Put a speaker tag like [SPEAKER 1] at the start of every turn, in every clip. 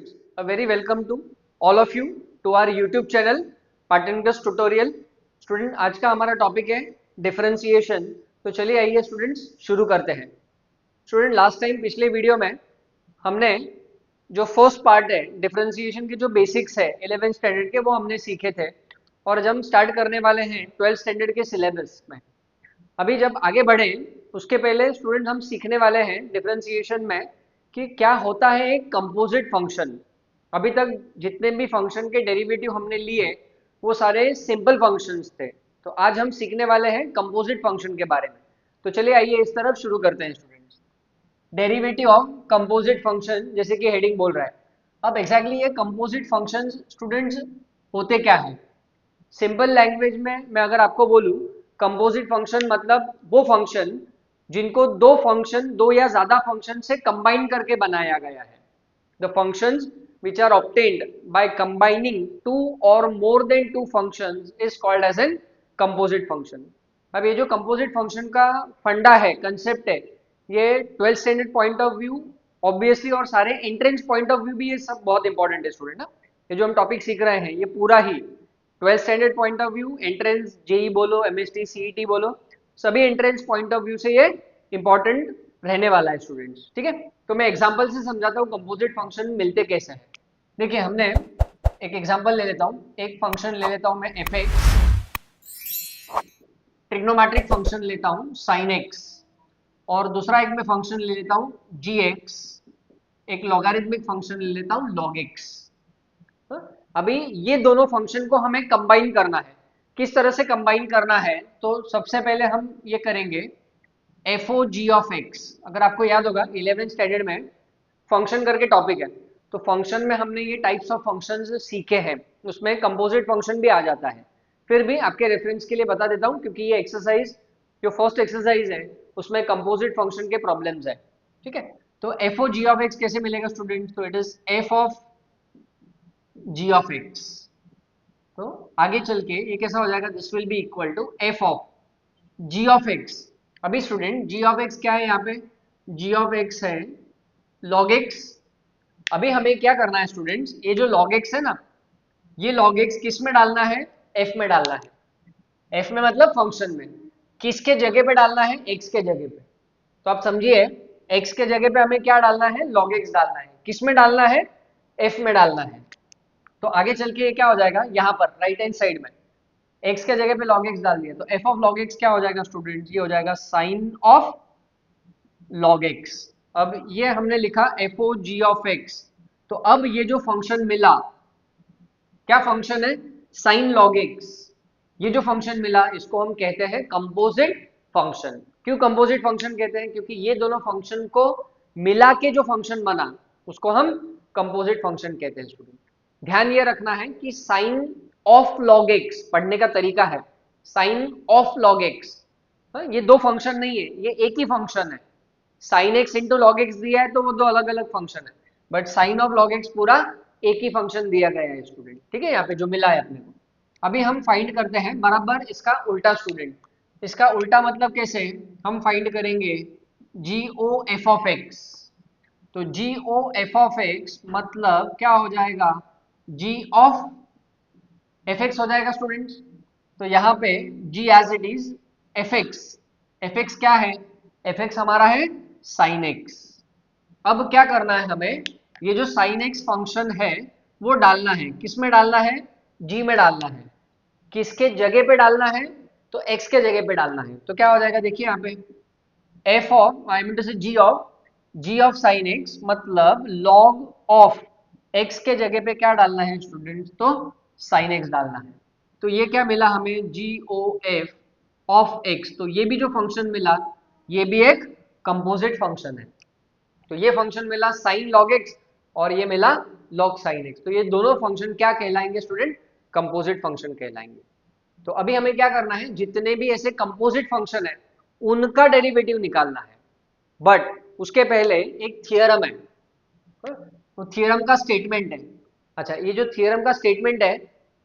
[SPEAKER 1] students, a very welcome to all of you to our YouTube channel Patangas Tutorial. Student आज का हमारा topic है differentiation. तो चलिए आइए स्टूडेंट्स शुरू करते हैं. स्टूडेंट लास्ट टाइम पिछले वीडियो में हमने जो फर्स्ट पार्ट है डिफरेंशिएशन के जो बेसिक्स है 11th स्टैंडर्ड के वो हमने सीखे थे और जब हम स्टार्ट करने वाले हैं 12th स्टैंडर्ड के सिलेबस में. अभी जब आगे बढ़े उसके पहले स्टूडेंट हम सीखने वाले हैं डिफरेंशिएशन में कि क्या होता है एक कंपोजिट फंक्शन. अभी तक जितने भी फंक्शन के डेरिवेटिव हमने लिए वो सारे सिंपल फंक्शंस थे. तो आज हम सीखने वाले हैं कंपोजिट फंक्शन के बारे में. तो चलिए आइए इस तरफ शुरू करते हैं students. Derivative of composite function जैसे कि हेडिंग बोल रहा है. अब एग्जैक्टली ये कंपोजिट फंक्शंस स्टूडेंट्स होते क्या है. सिंपल लैंग्वेज में मैं अगर आपको बोलूं कंपोजिट फंक्शन मतलब वो फंक्शन जिनको दो या ज्यादा फंक्शन से कंबाइन करके बनाया गया है. The functions which are obtained by combining two or more than two functions is called as an composite function. अब ये जो composite function का फंडा है, कंसेप्ट है, ये 12th standard point of view obviously और सारे एंट्रेंस पॉइंट ऑफ व्यू भी ये सब बहुत इंपॉर्टेंट है स्टूडेंट ना. ये जो हम टॉपिक सीख रहे हैं ये पूरा ही 12th standard point of view, entrance JEE बोलो, एमएसटी सीईटी बोलो, सभी एंट्रेंस पॉइंट ऑफ व्यू से ये इंपॉर्टेंट रहने वाला है स्टूडेंट्स. ठीक है, तो मैं एग्जांपल से समझाता हूँ कंपोजिट फंक्शन मिलते कैसे हैं. देखिए हमने एक एग्जांपल ले लेता हूँ, एक फंक्शन ले लेता हूँ मैं एफ एक्स, ट्रिग्नोमेट्रिक फंक्शन लेता हूँ साइन एक्स, और दूसरा एक मैं फंक्शन ले लेता हूँ जी एक्स, एक लॉगरिथमिक फंक्शन ले लेता हूँ लॉग एक्स. अभी ये दोनों फंक्शन को हमें कंबाइन करना है. किस तरह से कंबाइन करना है तो सबसे पहले हम ये करेंगे F O G of X. अगर आपको याद होगा 11th स्टैंडर्ड में फंक्शन करके टॉपिक है तो फंक्शन में हमने ये टाइप्स ऑफ फंक्शंस सीखे हैं, उसमें कंपोजिट फंक्शन भी आ जाता है. फिर भी आपके रेफरेंस के लिए बता देता हूँ क्योंकि ये एक्सरसाइज जो फर्स्ट एक्सरसाइज है उसमें कंपोजिट फंक्शन के प्रॉब्लम्स है. ठीक है, तो F O G of X कैसे मिलेगा स्टूडेंट. तो it is F of G of X. तो आगे चल के ये कैसा हो जाएगा, this will be equal to F of G of X. अभी स्टूडेंट जी ऑफ एक्स क्या है, यहाँ पे जी ऑफ एक्स है लॉग एक्स. अभी हमें क्या करना है स्टूडेंट्स, ये जो log x है ना, ये log x किस में डालना है, f में डालना है. f में मतलब फंक्शन में. किसके जगह पे डालना है, x के जगह पे. तो आप समझिए x के जगह पे हमें क्या डालना है, log x डालना है. किस में डालना है, f में डालना है. तो आगे चल के ये क्या हो जाएगा, यहाँ पर राइट हैंड साइड में x के जगह पे log x डाल दिया तो f ऑफ log x क्या हो जाएगा स्टूडेंट, ये हो जाएगा साइन ऑफ log x. अब ये हमने लिखा F O G of X. तो अब ये जो फंक्शन मिला, क्या फंक्शन है, साइन लॉग एक्स. ये जो फंक्शन मिला इसको हम कहते हैं कंपोजिट फंक्शन. क्यों कंपोजिट फंक्शन कहते हैं, क्योंकि ये दोनों फंक्शन को मिला के जो फंक्शन बना उसको हम कंपोजिट फंक्शन कहते हैं. स्टूडेंट ध्यान ये रखना है कि साइन ऑफ लॉग एक्स पढ़ने का तरीका है साइन ऑफ लॉग एक्स. ये दो फंक्शन नहीं है, ये एक ही फंक्शन है. Sine X into log X दिया है तो वो दो अलग अलग फंक्शन है, but sine of log X पूरा एक ही फंक्शन दिया गया है स्टूडेंट. ठीक है, यहाँ पे जो मिला है अपने को. अभी हम फाइंड करते हैं बराबर इसका उल्टा स्टूडेंट. इसका उल्टा मतलब कैसे, हम फाइंड करेंगे जी ओ एफ ऑफ एक्स. तो जी ओ एफ ऑफ एक्स मतलब क्या हो जाएगा, जी ऑफ एफ एक्स हो जाएगा स्टूडेंट्स. तो यहाँ पे जी as it is f x. F x क्या है, एफ एक्स हमारा है साइन एक्स. अब क्या करना है हमें, ये जो साइन एक्स फंक्शन है वो डालना है. किस में डालना है, जी में डालना है. किसके जगह पे डालना है, तो एक्स के जगह पे डालना है. तो क्या हो जाएगा देखिए यहाँ पे F of I mean to से जी ऑफ साइन एक्स मतलब लॉग ऑफ एक्स के जगह पे क्या डालना है स्टूडेंट, तो साइन एक्स डालना है. तो ये क्या मिला हमें, जी ओ एफ ऑफ एक्स. तो ये भी जो फंक्शन मिला ये भी एक कंपोजिट फंक्शन है. तो ये फंक्शन मिला साइन लॉग एक्स और ये मिला लॉग साइन एक्स. तो ये दोनों फंक्शन क्या कहलाएंगे स्टूडेंट, कंपोजिट फंक्शन कहलाएंगे. तो अभी हमें क्या करना है, जितने भी ऐसे कंपोजिट फंक्शन है उनका डेरिवेटिव निकालना है. बट उसके पहले एक थियरम है. तो थियरम का स्टेटमेंट है. अच्छा, ये जो थियरम का स्टेटमेंट है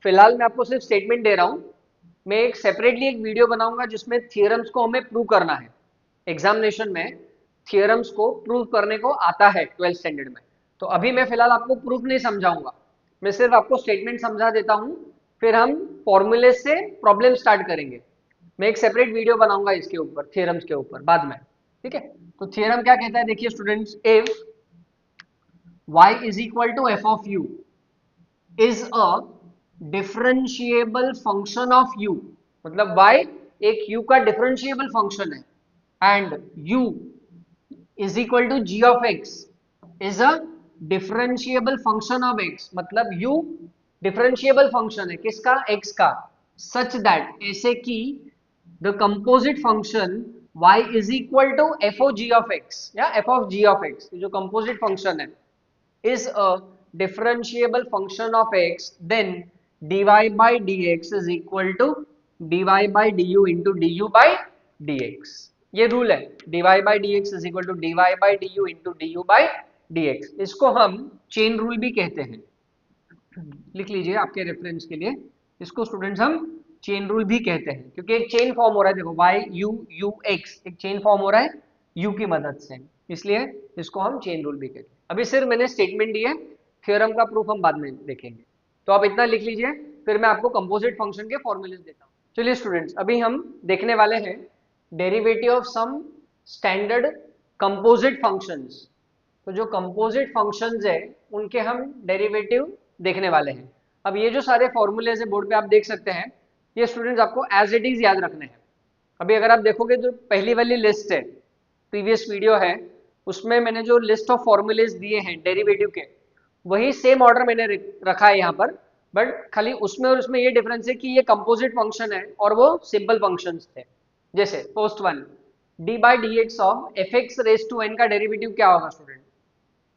[SPEAKER 1] फिलहाल मैं आपको सिर्फ स्टेटमेंट दे रहा हूं. मैं एक सेपरेटली एक वीडियो बनाऊंगा जिसमें थियरम्स को हमें प्रूव करना है. एग्जामिनेशन में थियरम्स को प्रूव करने को आता है 12th स्टैंडर्ड में, तो अभी मैं फिलहाल आपको प्रूफ नहीं समझाऊंगा, मैं सिर्फ आपको स्टेटमेंट समझा देता हूं, फिर हम फॉर्मूले से प्रॉब्लम स्टार्ट करेंगे। मैं एक सेपरेट वीडियो बनाऊंगा इसके ऊपर, थ्योरम्स के ऊपर बाद में, ठीक है। तो थ्योरम क्या कहता है, देखिए students, if y is equal to F of U is a differentiable function of u, मतलब y एक u का डिफरेंशिएबल फंक्शन है, and u is equal to g of x is a differentiable function of x, मतलब u differentiable function है किसका, x का, such that, ऐसे कि the composite function y is equal to F O G of x या F of G of x, जो composite function है is a differentiable function of x, then dy by dx is equal to dy by du into du by dx। ये rule है, dy by dx is equal to dy by du into du by dx। इसको हम chain rule भी कहते हैं, लिख लीजिए आपके रेफरेंस के लिए, इसको स्टूडेंट्स हम चेन रूल भी कहते हैं, क्योंकि एक चेन फॉर्म हो रहा है, देखो y u u x एक चेन फॉर्म हो रहा है u की मदद से, इसलिए इसको हम चेन रूल भी कहते हैं। अभी सिर्फ मैंने स्टेटमेंट दी है, थ्योरम का प्रूफ हम बाद में देखेंगे। तो आप इतना लिख लीजिए, फिर मैं आपको कंपोजिट फंक्शन के फॉर्मूलेस देता हूँ। चलिए स्टूडेंट्स, अभी हम देखने वाले हैं derivative of some standard composite functions. तो जो कंपोजिट फंक्शंस है उनके हम डेरिवेटिव देखने वाले हैं। अब ये जो सारे फॉर्मूलेज है बोर्ड पे आप देख सकते हैं, ये स्टूडेंट्स आपको एज इट इज याद रखने हैं। अभी अगर आप देखोगे जो पहली वाली लिस्ट है, प्रीवियस वीडियो है, उसमें मैंने जो लिस्ट ऑफ फॉर्मूलेज दिए हैं डेरिवेटिव के, वही सेम ऑर्डर मैंने रखा है यहाँ पर, बट खाली उसमें और उसमें ये डिफरेंस है कि ये कंपोजिट फंक्शन है और वो सिंपल फंक्शंस थे। जैसे first one, D by D x of F x raise to N का डेरिवेटिव क्या होगा student,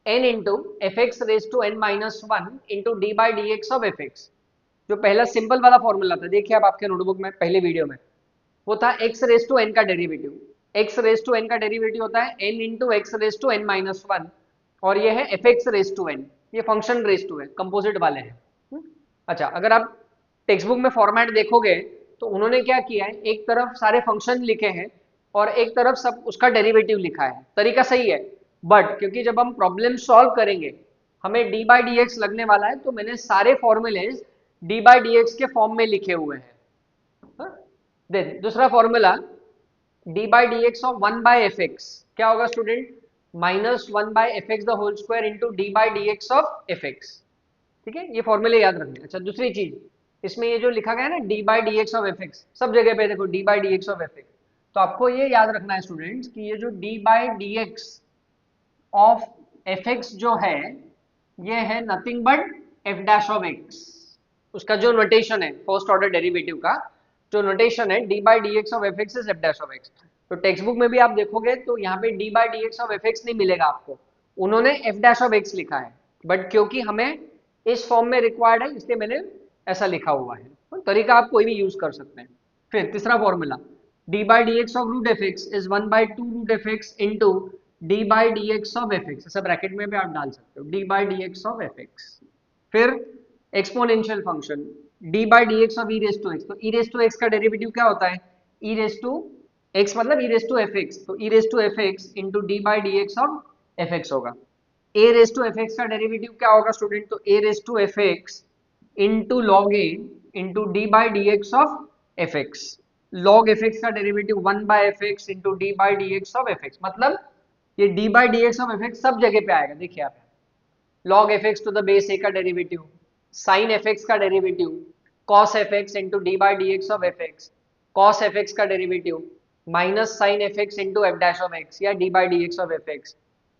[SPEAKER 1] n into F x raise to N minus one into D by D x of F X. जो पहला simple वाला formula था, देखिए आप आपके नोटबुक में पहले वीडियो में, वो था x रेस टू n का derivative. x raise to n का डेरिवेटिव होता है n into x raise to n minus one, और ये है F x raise to n, ये फंक्शन रेस टू है, कंपोजिट वाले हैं। अच्छा, अगर आप टेक्स्ट बुक में फॉर्मेट देखोगे तो उन्होंने क्या किया है, एक तरफ सारे फंक्शन लिखे हैं और एक तरफ सब उसका डेरिवेटिव लिखा है। तरीका सही है, बट क्योंकि जब हम प्रॉब्लम सॉल्व करेंगे हमें डी बाई डी एक्स लगने वाला है, तो मैंने सारे formulas D by D x के फॉर्म में लिखे हुए हैं। देन दूसरा formula, D by D x of one by F x क्या होगा student, minus one by F X the whole square into D by D x of F x. ठीक है, ये फॉर्मूले याद रखने। अच्छा, दूसरी चीज, इसमें ये जो लिखा गया है ना D by D x of F x, सब जगह पे देखो D by D x of F x, तो आपको ये याद रखना है स्टूडेंट्स कि ये जो D by D x of F X जो है, ये है nothing but F dash of x. उसका जो नोटेशन है फर्स्ट ऑर्डर डेरिवेटिव का, जो नोटेशन है d by D x of F x is F dash of X. तो टेक्स्ट बुक में भी आप देखोगे तो यहाँ पे D by D x of F x नहीं मिलेगा आपको, उन्होंने एफ डैश ऑफ एक्स लिखा है, बट क्योंकि हमें इस फॉर्म में रिक्वायर्ड है इसलिए मैंने ऐसा लिखा हुआ है। तो तरीका आप कोई भी यूज कर सकते हैं। फिर तीसरा formula, D by D x of root f x is one by two root f x into D by D x of F x, ऐसा ब्रैकेट में भी आप डाल सकते हो, d by D x of F x. फिर exponential function d by D x of e raise to x, तो e raise to x का डेरिवेटिव क्या होता है, ई रेस टू एक्स मतलब ई रेस टू एफ एक्स, तो e raise to f x into D by D x of F x होगा। A raise to f x का derivative क्या होगा स्टूडेंट, तो a raise to f x into log a into D by D x of F x. Log f x का derivative one by F x into D by D x of F x, मतलब ये d by D x of F x सब जगह पे आएगा। देखिए आप, log f x to the base a का डेरिवेटिव, साइन एफ एक्स का derivative, cos f x into D by D x of F x, cos f x का derivative minus sine f x into f dash of x या d by D x of F x,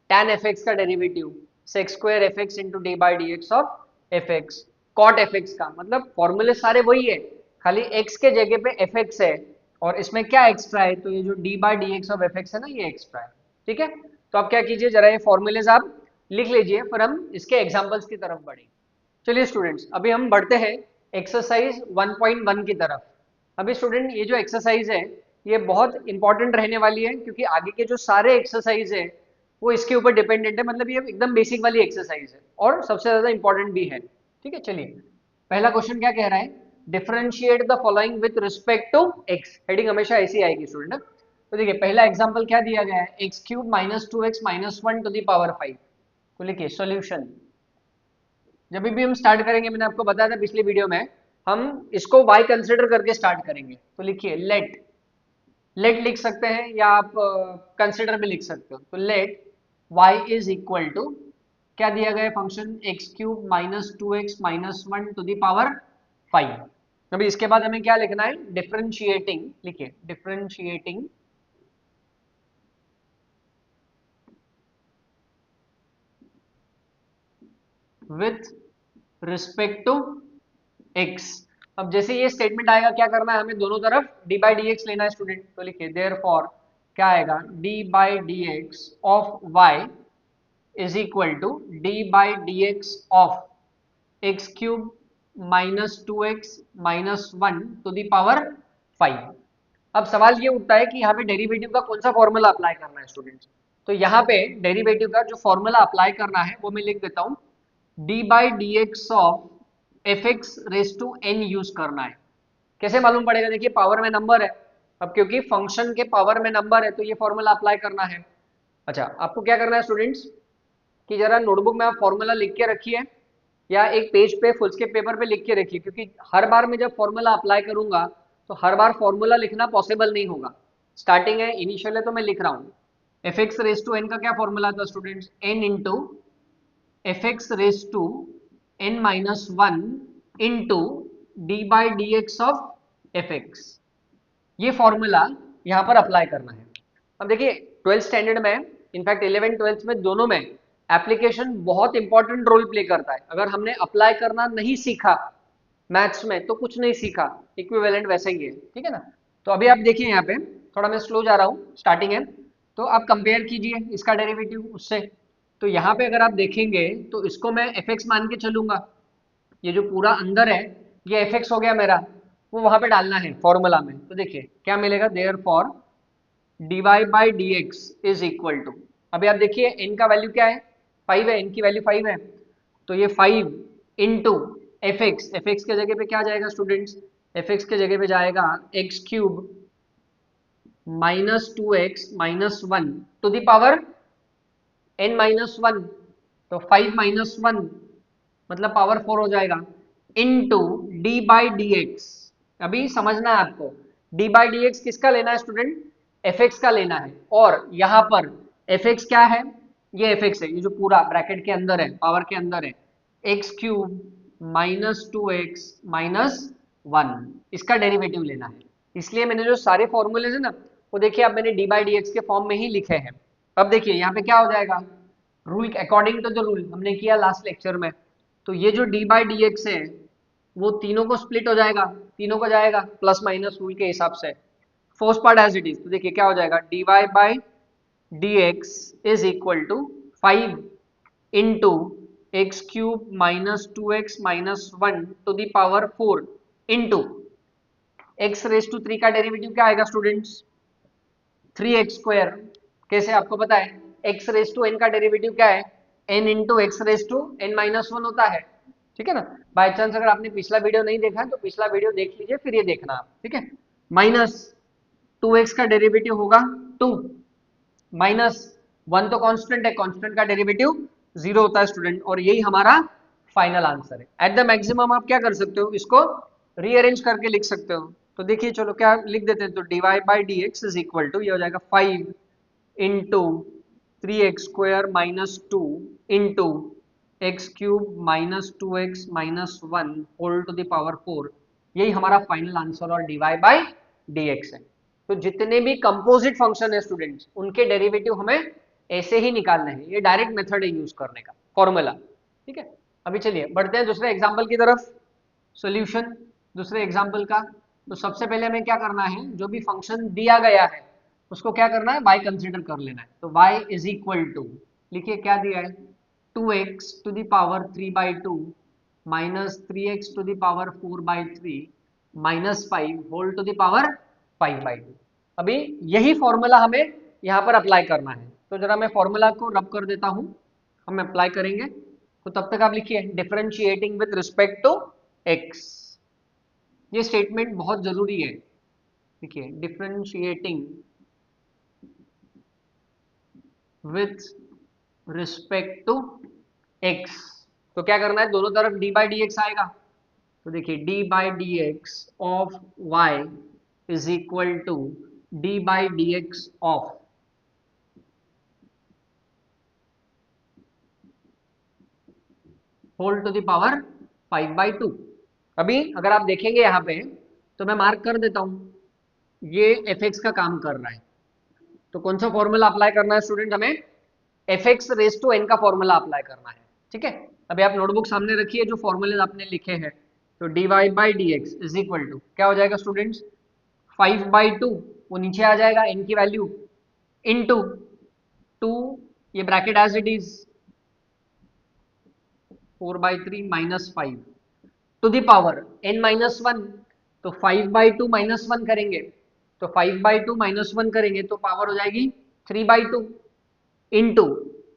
[SPEAKER 1] tan f x का derivative sec square f x into D by D x of F X, cot F x का, मतलब फॉर्मूले सारे वही है, खाली x के जगह पे एफ एक्स है और इसमें क्या एक्स्ट्रा है, तो ये जो D by D x of F x है ना, ये एक्स्ट्रा है। ठीक है, तो आप क्या कीजिए, जरा ये फॉर्मूलेज आप लिख लीजिए, फिर हम इसके एग्जाम्पल्स की तरफ बढ़ेंगे। चलिए स्टूडेंट्स, अभी हम बढ़ते हैं एक्सरसाइज 1.1 की तरफ। अभी स्टूडेंट ये जो एक्सरसाइज है ये बहुत इंपॉर्टेंट रहने वाली है, क्योंकि आगे के जो सारे एक्सरसाइज है वो इसके ऊपर डिपेंडेंट है, मतलब ये एकदम बेसिक वाली एक्सरसाइज है और सबसे ज्यादा इंपॉर्टेंट भी है। ठीक है, चलिए पहला क्वेश्चन क्या कह रहा है, differentiate the following with respect to X. Heading हमेशा ऐसी आएगी स्टूडेंट। तो देखिए पहला एग्जांपल क्या दिया गया है, x cube minus two x minus one to the power 5। तो लिखिए सॉल्यूशन। जब भी हम स्टार्ट करेंगे, मैंने आपको बताया था पिछली वीडियो में, हम इसको y कंसिडर करके स्टार्ट करेंगे। तो लिखिए लेट लिख सकते हैं या आप कंसिडर भी लिख सकते हो। तो let y is equal to क्या दिया गया function X cube minus two x minus one to the power 5। अभी इसके बाद हमें क्या लिखना है, डिफरेंशिएटिंग। लिखिए differentiating with respect to x। अब जैसे ये स्टेटमेंट आएगा, क्या करना है हमें, दोनों तरफ d बाई डी एक्स लेना है स्टूडेंट। तो लिखिए देयरफॉर क्या आएगा, d by D x of y is equal to d by D x of X cube minus two x minus one to the power 5। अब सवाल ये उठता है कि यहाँ पे डेरिवेटिव का कौन सा फॉर्मूला अप्लाई करना है स्टूडेंट्स। तो यहाँ पे डेरिवेटिव का जो फॉर्मूला अप्लाई करना है वो मैं लिख देता हूँ, d by D x of F x raise to N use करना है। कैसे मालूम पड़ेगा, देखिए पावर में नंबर है, अब क्योंकि फंक्शन के पावर में नंबर है तो ये फॉर्मूला अप्लाई करना है। अच्छा, आपको क्या करना है स्टूडेंट्स कि जरा नोटबुक में आप फॉर्मूला लिख के रखिए या एक पेज पे फुलस्केप पेपर पे लिख के रखिए, क्योंकि हर बार मैं जब फॉर्मूला अप्लाई करूंगा तो हर बार फॉर्मूला लिखना पॉसिबल नहीं होगा। स्टार्टिंग है, इनिशियल है, तो मैं लिख रहा हूँ। F x raise to N का क्या फॉर्मूला था students, n into F x raise to N minus one into D by D x of F x. ये फॉर्मूला यहाँ पर अप्लाई करना है। अब देखिए 12th स्टैंडर्ड में, इनफैक्ट 11th 12th में दोनों में एप्लीकेशन बहुत इंपॉर्टेंट रोल प्ले करता है। अगर हमने अप्लाई करना नहीं सीखा मैथ्स में तो कुछ नहीं सीखा, इक्विवेलेंट वैसे ही है, ठीक है ना। तो अभी आप देखिए यहाँ पे थोड़ा मैं स्लो जा रहा हूँ, स्टार्टिंग है, तो आप कंपेयर कीजिए इसका डेरिवेटिव उससे। तो यहाँ पे अगर आप देखेंगे तो इसको मैं एफ एक्स मान के चलूंगा, ये जो पूरा अंदर है ये एफ एक्स हो गया मेरा, वो वहां पे डालना है फॉर्मूला में। तो देखिए क्या मिलेगा, there for d y by D x is equal to, अभी आप देखिए n का वैल्यू क्या है, 5 है, n की वैल्यू 5 है, तो ये 5 इंटू एफ एक्स के जगह पे क्या जाएगा स्टूडेंट्स, एफ एक्स के जगह पे जाएगा x cube minus two x minus one to the power n minus one. तो 5 माइनस वन मतलब पावर 4 हो जाएगा, into D by D x. अभी समझना है आपको, डी बाई डी एक्स किसका लेना है स्टूडेंट, एफ एक्स का लेना है। और यहाँ पर एफ एक्स क्या है, ये एफ एक्स है, ये जो पूरा ब्रैकेट के अंदर है, पावर के अंदर है, x cube minus two x minus one, इसका डेरिवेटिव लेना है। इसलिए मैंने जो सारे फॉर्मूले है ना, वो देखिए अब मैंने डी बाई डी एक्स के फॉर्म में ही लिखे हैं। अब देखिए यहाँ पे क्या हो जाएगा, rule according to the rule हमने किया लास्ट लेक्चर में, तो ये जो डी बाई डी एक्स है वो तीनों को स्प्लिट हो जाएगा, तीनों को जाएगा प्लस माइनस रूल के हिसाब से, first part as it is. तो देखिए क्या हो जाएगा, d y by D x is equal to 5 into x cube minus two x minus one to the power 4 into x raise to 3 का derivative क्या आएगा स्टूडेंट्स, 3x स्क्वायर। कैसे आपको पता है, x रेस टू n का derivative क्या है, n into x raise to n minus one होता है, ठीक है ना। बाय चांस अगर आपने पिछला वीडियो नहीं देखा है तो पिछला वीडियो देख लीजिए, फिर ये देखना आप, ठीक है। माइनस 2x का डेरिवेटिव होगा 2, माइनस 1 तो कांस्टेंट है, कांस्टेंट का डेरिवेटिव 0 होता है स्टूडेंट, और यही हमारा फाइनल आंसर है। एट द मैक्सिमम आप क्या कर सकते हो, इसको रीअरेंज करके लिख सकते हो। तो देखिए चलो क्या लिख देते हैं, तो d y by D x is equal to, ये हो जाएगा 5 into 3x square minus two into x cube minus two x minus one whole to the power 4, यही हमारा फाइनल आंसर और d y by D x है। तो जितने भी कंपोजिट फंक्शन है स्टूडेंट्स, उनके डेरिवेटिव हमें ऐसे ही निकालने हैं, ये डायरेक्ट मेथड है यूज करने का, फॉर्मूला, ठीक है। अभी चलिए बढ़ते हैं दूसरे एग्जाम्पल की तरफ, सोल्यूशन दूसरे एग्जाम्पल का। तो सबसे पहले हमें क्या करना है, जो भी फंक्शन दिया गया है उसको क्या करना है, y कंसिडर कर लेना है। तो y इज इक्वल टू, लिखिए क्या दिया है, 2x to the power 3 by two minus 3x to the power 4 by three minus 5 whole to the power 5 by two. अभी यही फॉर्मूला हमें यहाँ पर अप्लाई करना है। तो जरा मैं फॉर्मूला को रब कर देता हूँ, हम अप्लाई करेंगे। तो तब तक आप लिखिए differentiating with respect to x, ये स्टेटमेंट बहुत जरूरी है। देखिए differentiating with respect to x, तो क्या करना है, दोनों तरफ डी बाई डी एक्स आएगा। तो देखिए d by D x of y is equal to d by D x of whole to the power 5/2। अभी अगर आप देखेंगे यहाँ पे तो मैं मार्क कर देता हूं, ये एफ एक्स का काम कर रहा है। तो कौन सा फॉर्मूला अप्लाई करना है स्टूडेंट, हमें f x raise to N का फॉर्मूला अप्लाई करना है। ठीक है, अभी आप नोटबुक सामने रखिए, जो फॉर्मूले आपने लिखे हैं। तो d y by D x is equal to क्या हो जाएगा स्टूडेंट्स, 5/2, वो नीचे आ जाएगा एन की वैल्यू, इनटू 2, ये bracket as it is 4/3 minus 5 to the power n minus 1। तो 5/2 माइनस 1 करेंगे, तो 5/2 माइनस 1 करेंगे तो पावर हो जाएगी 3/2 into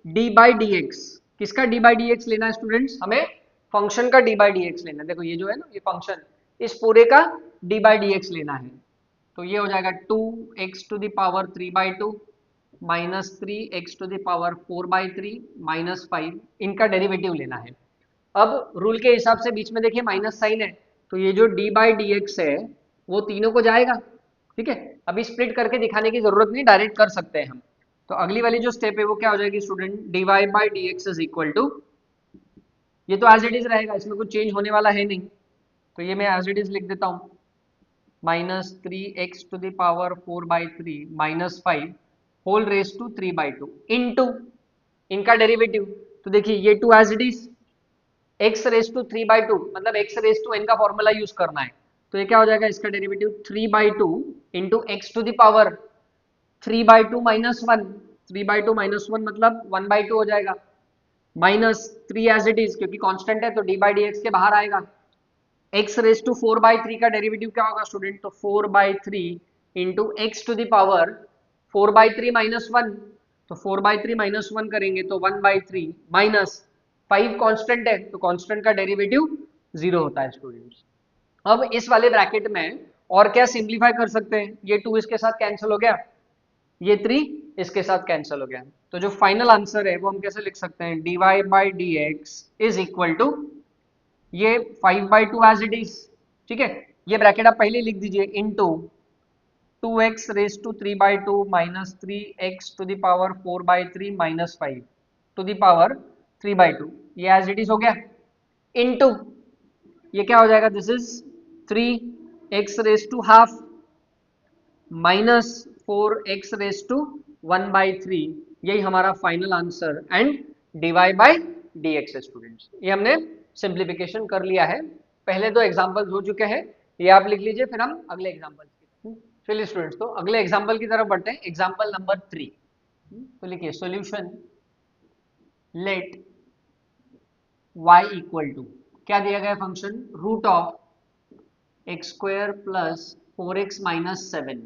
[SPEAKER 1] D by D x. किसका डी बाई डी एक्स लेना है स्टूडेंट्स, हमें फंक्शन का डी बाई डी एक्स लेना है। देखो ये जो है ना, ये फंक्शन, इस पूरे का डी बाई डी एक्स लेना है। तो ये हो जाएगा 2x to the power 3/2 minus 3x to the power 4/3 minus 5, इनका डेरिवेटिव लेना है। अब रूल के हिसाब से बीच में देखिए माइनस साइन है, तो ये जो डी बाई डी एक्स है वो तीनों को जाएगा। ठीक है, अभी स्प्लिट करके दिखाने की जरूरत नहीं, डायरेक्ट कर सकते हैं हम। तो अगली वाली जो स्टेप है वो क्या हो जाएगी student, d y by D x is equal to, ये तो एज इट इज रहेगा, इसमें कुछ चेंज होने वाला है नहीं, तो ये मैं एज इट इज लिख देता हूँ, minus 3x to the power 4/3 minus 5 whole raise to 3/2 into इनका डेरिवेटिव। तो देखिए ये 2 as it is, x raise to 3/2 मतलब x रेस टू n का फॉर्मूला यूज करना है। तो ये क्या हो जाएगा, इसका derivative 3/2 into x to the power 3/2 minus 1, 3/2 minus 1 मतलब 1/2 हो जाएगा, माइनस 3 एज इट इज, क्योंकि कांस्टेंट है तो डी बाई डी एक्स के बाहर आएगा। x रेस टू 4/3 का डेरिवेटिव क्या होगा स्टूडेंट, तो 4/3 into x to the power 4/3 minus 1, तो 4/3 माइनस 1 करेंगे तो 1/3 माइनस 5 कांस्टेंट है, तो कांस्टेंट का डेरिवेटिव 0 होता है स्टूडेंट्स। अब इस वाले ब्रैकेट में और क्या सिंप्लीफाई कर सकते हैं, ये 2 इसके साथ कैंसिल हो गया, ये 3 इसके साथ कैंसिल हो गया। तो जो फाइनल आंसर है वो हम कैसे लिख सकते हैं, d y by D x is equal to ये 5/2 एज इट इज। ठीक है, ये ब्रैकेट आप पहले लिख दीजिए, into 2x raise to 3/2 minus 3x to the power 4/3 minus 5 to the power 3/2, ये एज इट इज हो गया, इनटू ये क्या हो जाएगा, this is 3x raise to half minus 4x raise to 1/3, यही हमारा final answer and d y by D x है स्टूडेंट्स। ये हमने सिंप्लीफिकेशन कर लिया है, पहले दो एग्जांपल्स हो चुके हैं, ये आप लिख लीजिए, फिर हम अगले एग्जांपल की। चलिए स्टूडेंट्स, तो अगले एग्जांपल की तरफ बढ़ते हैं, एग्जांपल नंबर 3। तो लिखिए solution, let y equal to, क्या दिया गया function, root of x square plus 4x minus 7।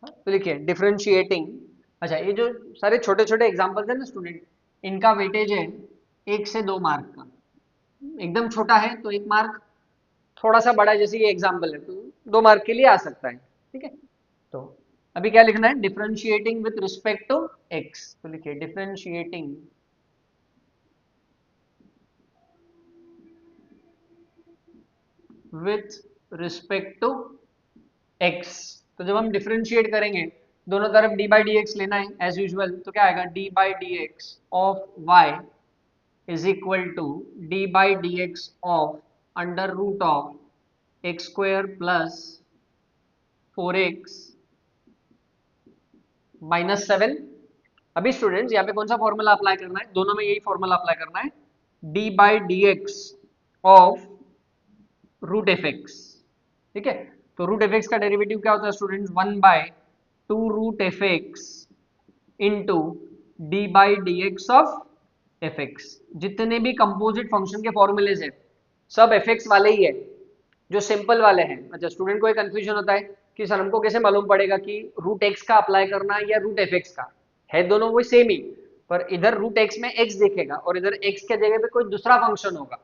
[SPEAKER 1] तो लिखिए डिफरेंशिएटिंग, अच्छा ये जो सारे छोटे छोटे एग्जांपल्स है ना स्टूडेंट, इनका वेटेज है 1 से 2 मार्क का, एकदम छोटा है तो 1 मार्क, थोड़ा सा बड़ा है जैसे ये एग्जांपल है तो 2 मार्क के लिए आ सकता है। ठीक है, तो अभी क्या लिखना है, differentiating with respect to x. तो लिखिए differentiating with respect to x. तो जब हम डिफरेंशिएट करेंगे, दोनों तरफ डी बाई डी एक्स लेना है एज यूजुअल, तो क्या आएगा, d by D x of y is equal to d by D x of under root of x square plus 4x minus 7। अभी स्टूडेंट्स यहाँ पे कौन सा फॉर्मूला अप्लाई करना है, दोनों में यही फॉर्मूला अप्लाई करना है, d by D x of root f x. ठीक है, तो रूट एफ एक्स का डेरिवेटिव क्या होता है students, 1/2 root f x into D by D x of F x. जितने भी कंपोजिट फंक्शन के फॉर्मूलेज है सब एफ एक्स वाले ही है, जो सिंपल वाले हैं। अच्छा, स्टूडेंट को एक कंफ्यूजन होता है कि सर हमको कैसे मालूम पड़ेगा कि रूट एक्स का अप्लाई करना है या रूट एफ एक्स का, है दोनों वो सेम ही, पर इधर रूट एक्स में एक्स दिखेगा और इधर एक्स के जगह पे कोई दूसरा फंक्शन होगा,